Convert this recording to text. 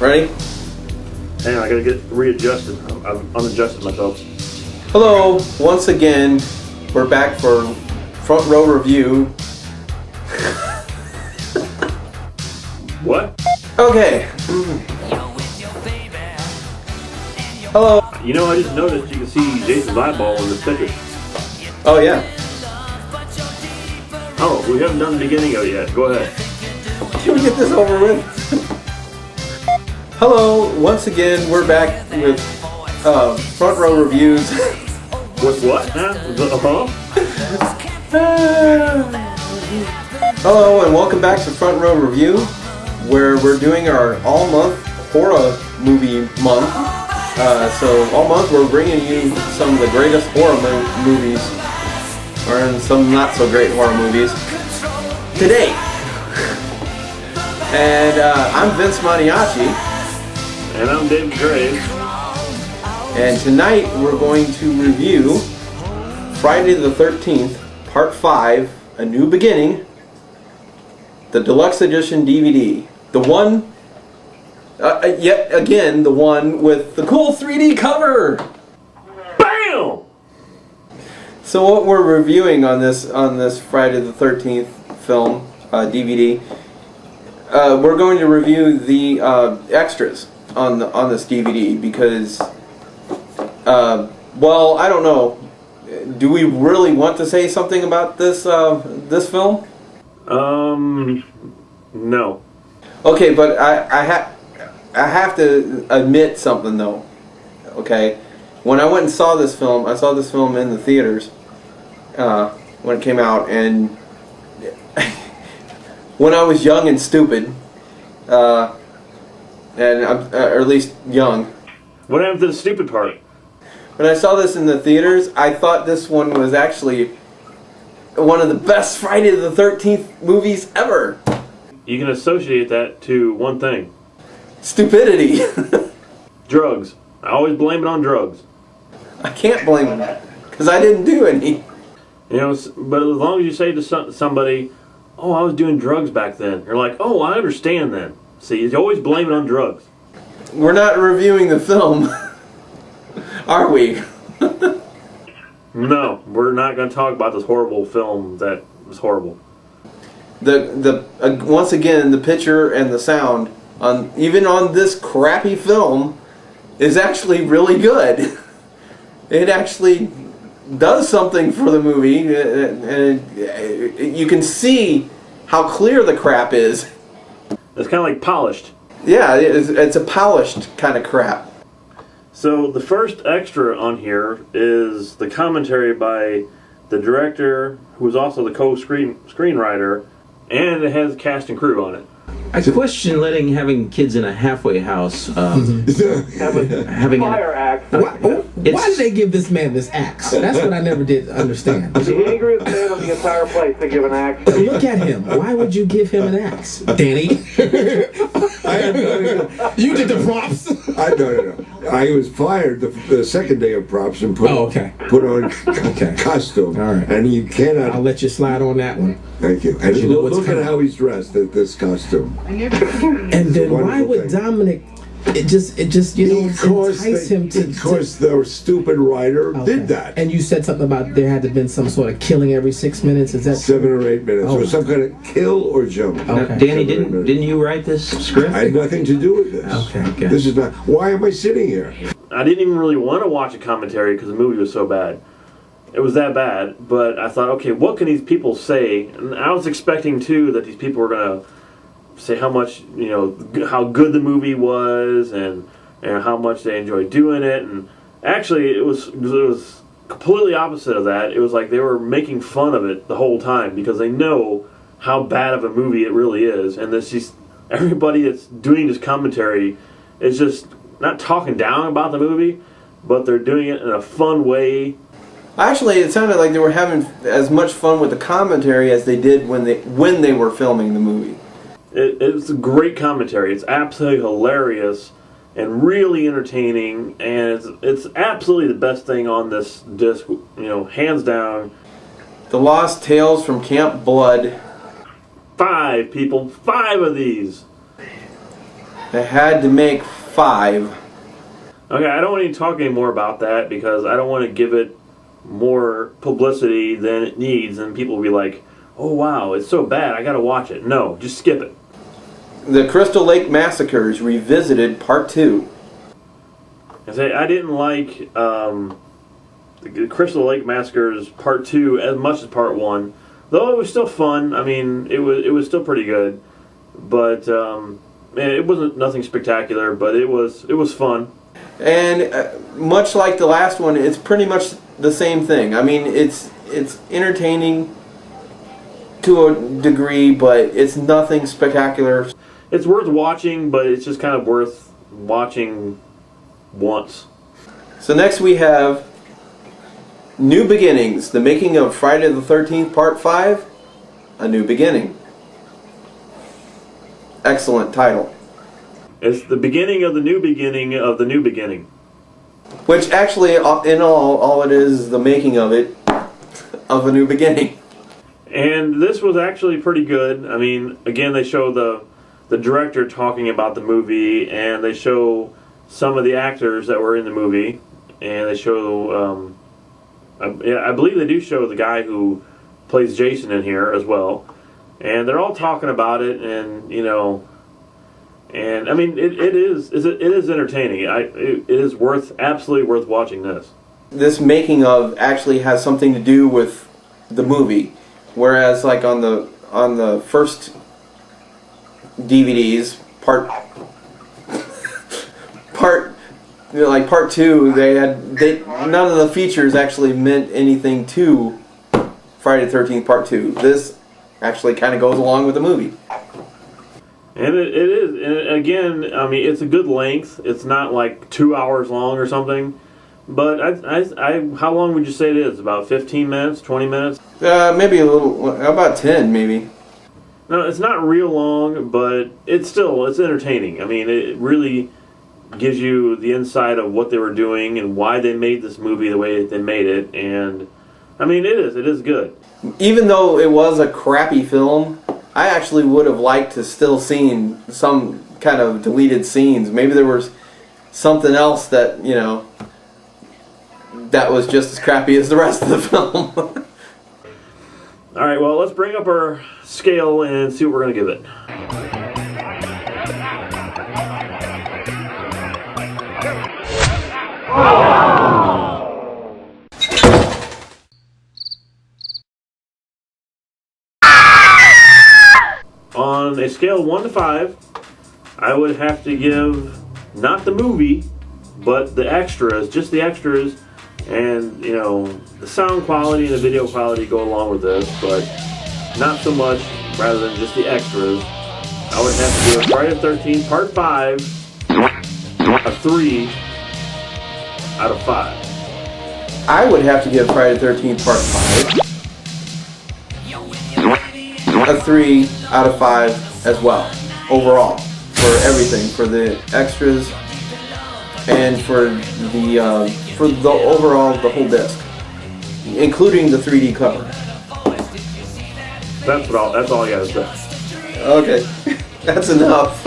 Ready? Hang on, I gotta get readjusted. I've unadjusted myself. Hello, once again, we're back for front row review. What? Okay. Hello. You know, I just noticed you can see Jason's eyeball in this picture. Oh yeah. Oh, we haven't done the beginning of it yet. Go ahead. Can we get this over with? Hello, once again, we're back with front row reviews. With what? Huh? Hello, and welcome back to Front Row Review, where we're doing our all-month horror movie month. So all month we're bringing you some of the greatest horror movies, or some not so great horror movies, today. And I'm Vince Maniacs. And I'm David Graves. And tonight we're going to review Friday the 13th, Part 5, A New Beginning, the Deluxe Edition DVD. The one, yet again, the one with the cool 3D cover! BAM! So what we're reviewing on this Friday the 13th film, DVD, we're going to review the extras on this DVD because, well, I don't know. Do we really want to say something about this this film? No. Okay, but I have to admit something though. Okay, when I went and saw this film, I saw this film in the theaters when it came out, and when I was young and stupid, or at least young. What happened to the stupid part? When I saw this in the theaters, I thought this one was actually one of the best Friday the 13th movies ever. You can associate that to one thing. Stupidity. Drugs. I always blame it on drugs. I can't blame him, because I didn't do any. You know, but as long as you say to somebody, oh, I was doing drugs back then, you're like, oh, I understand then. See, you always blame it on drugs. We're not reviewing the film, are we? No, we're not going to talk about this horrible film that was horrible. Once again, the picture and the sound even on this crappy film is actually really good. It actually does something for the movie, and you can see how clear the crap is. It's kind of like polished. Yeah, it's a polished kind of crap. So the first extra on here is the commentary by the director, who is also the co-screenwriter, and it has cast and crew on it. I question having kids in a halfway house having fire axe. Why did they give this man this axe? That's what I never did understand. The angriest man on the entire place to give an axe. Look at him. Why would you give him an axe, Danny? You did the props. No. I was fired the second day of props and put on costume. All right. And you cannot. I'll let you slide on that one. Thank you. And look at how he's dressed. This costume. And then why would Dominic? It just entice him to. Because the stupid writer did that. And you said something about there had to have been some sort of killing every 6 minutes. Is that 7 or 8 minutes, or some kind of kill or jump? Okay. Now, Danny, didn't you write this script? I had nothing to do with this. Okay, good. This is not. Why am I sitting here? I didn't even really want to watch a commentary because the movie was so bad. It was that bad, but I thought, okay, what can these people say? And I was expecting too that these people were gonna say how much, how good the movie was, and how much they enjoyed doing it. And actually, it was completely opposite of that. It was like they were making fun of it the whole time because they know how bad of a movie it really is. And everybody that's doing this commentary is just not talking down about the movie, but they're doing it in a fun way. Actually, it sounded like they were having as much fun with the commentary as they did when they were filming the movie. It's a great commentary. It's absolutely hilarious and really entertaining, and it's absolutely the best thing on this disc, hands down. The Lost Tales from Camp Blood. 5 people, 5 of these. They had to make 5. Okay, I don't want to talk anymore about that because I don't want to give it more publicity than it needs, and people will be like, "Oh wow, it's so bad, I gotta watch it." No, just skip it. The Crystal Lake Massacres Revisited Part 2. I didn't like the Crystal Lake Massacres Part 2 as much as Part 1, though it was still fun. I mean, it was still pretty good, but it wasn't nothing spectacular, but it was fun. And much like the last one, it's pretty much the same thing. I mean, it's entertaining to a degree, but it's nothing spectacular. It's worth watching, but it's just kind of worth watching once. So next we have New Beginnings, the making of Friday the 13th Part 5, A New Beginning. Excellent title. It's the beginning of the new beginning of the new beginning. Which actually, in all it is the making of it, of a new beginning. And this was actually pretty good. I mean, again, they show the director talking about the movie, and they show some of the actors that were in the movie, and they show, I believe they do show the guy who plays Jason in here as well. And they're all talking about it, and, you know, and I mean, it is entertaining. It is absolutely worth watching this. This making of actually has something to do with the movie, whereas like on the first DVDs, part 2, none of the features actually meant anything to Friday the 13th Part 2. This actually kind of goes along with the movie. And it is, and again, I mean, it's a good length. It's not like 2 hours long or something. But how long would you say it is? About 15 minutes, 20 minutes? Maybe a little, about 10 maybe. No, it's not real long, but it's entertaining. I mean, it really gives you the insight of what they were doing and why they made this movie the way that they made it. And, I mean, it is good. Even though it was a crappy film, I actually would have liked to still seen some kind of deleted scenes. Maybe there was something else that, you know, that was just as crappy as the rest of the film. Alright, well, let's bring up our scale and see what we're going to give it. On a scale of 1 to 5, I would have to give not the movie, but the extras, just the extras, and you know, the sound quality and the video quality go along with this, but not so much rather than just the extras. I would have to give Friday the 13th Part 5 a 3 out of 5. I would have to give Friday the 13th Part 5 a 3 out of 5 as well, overall, for everything, for the extras and for the overall, the whole disc, including the 3D cover. That's all I gotta say. Okay, that's enough.